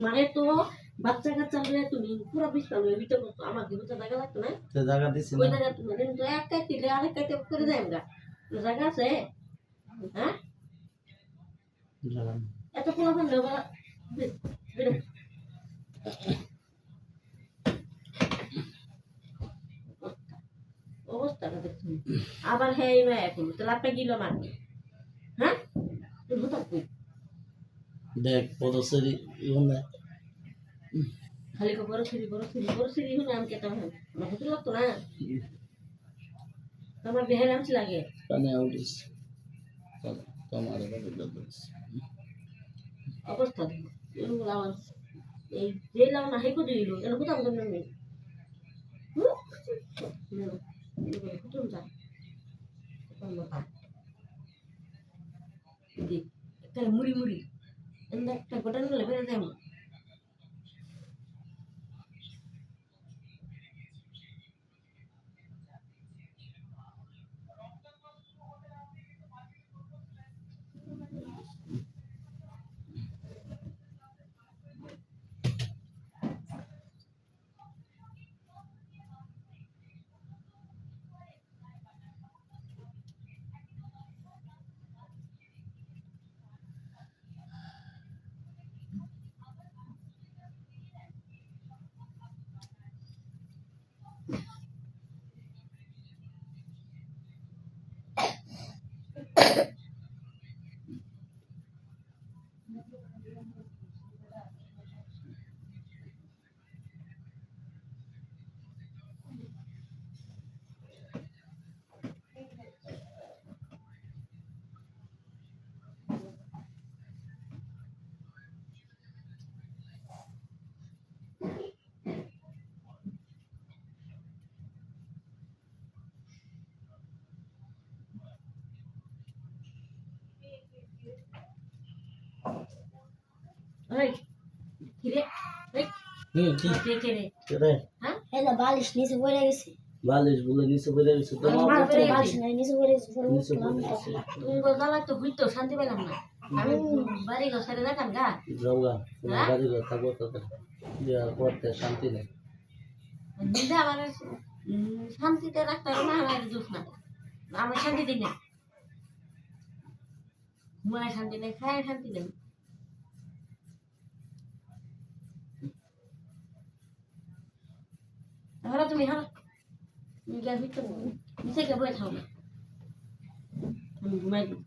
মানে তো বাচ্চা কাচ্চা হলে তুমি পুরো বিস্তার হয়ে ভিতর করতো আমার কি বুঝতে জায়গা লাগতো না তো জায়গা দিছি ওই না জায়গা তুমি তো এক কাটিলে আরেক কাটে করে দেয় আমরা জায়গা আছে হ্যাঁ জায়গা নেই। এত কোনো ফোন দেবো অবস্থাটা দেখুন আবার হ্যাঁ না এখন তাহলে আপনি গিলো মারবে হ্যাঁ তুমি থাকবে দেখ পদশ্রী ইউনে খালি বড় সিঁড়ি শুনে আমি কেটে আমার হতে লাগতো না আমার বেহের আনছি লাগে কানে আউটিস তোমার বাবা অবস্থা দেখো এরকম আমার এই যে লাউ না হেকো দিল এর কোথাও কোথাও নেই কুটুম যা একটা মুড়ি একটা গোটা নিলে বেড়ে যায় ওই কিরে ওই কি কে রে রে হ্যাঁ এই যে বালিশ নিচে পড়ে গেছে বালিশ বলে নিচে পড়ে গেছে তো আমার আমার পড়ে বালিশ গেছে। নাই নিচে পড়ে গেছে নিচে পড়ে গেছে তুমি বললা তো হইতো শান্তি পেলাম না আমি বাড়ি ঘর ছেড়ে দেখাম গা যাওগা তোমার বাড়ি ঘর থাকবো তাদের বিয়া করতে শান্তি নেই নিজে আমার শান্তিতে রাখতে হবে না আমার দোষ না আমার শান্তি দিই না ঘুমায় শান্তি নেই খায় শান্তি নেই তাহলে তুমি হ্যাঁ তুমি গা ভিতরে নিচে কে বয়ে থাও না আমি ঘুমাই দিই